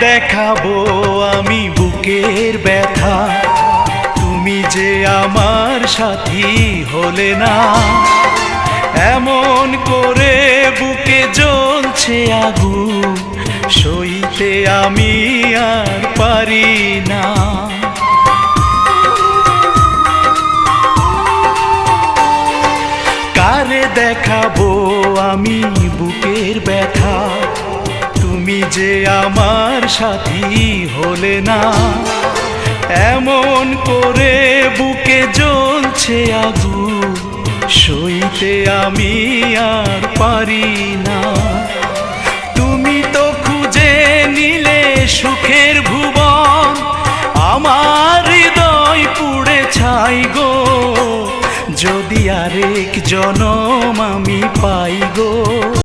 দেখাবো আমি বুকের ব্যথা, তুমি যে আমার সাথী হলে না। এমন করে বুকে জ্বলছে আগুন, সইতে আমি আর পারি না। কারে দেখাবো আমি বুকের ব্যথা, তুমি যে আমার সাথী হলে না। এমন করে বুকে জ্বলছে আগুন, সইতে আমি আর পারি না। তুমি তো খুঁজে নিলে সুখের ভুবন, আমার হৃদয় পুড়ে ছাই গো। যদি আরেক জনম আমি পাই গো।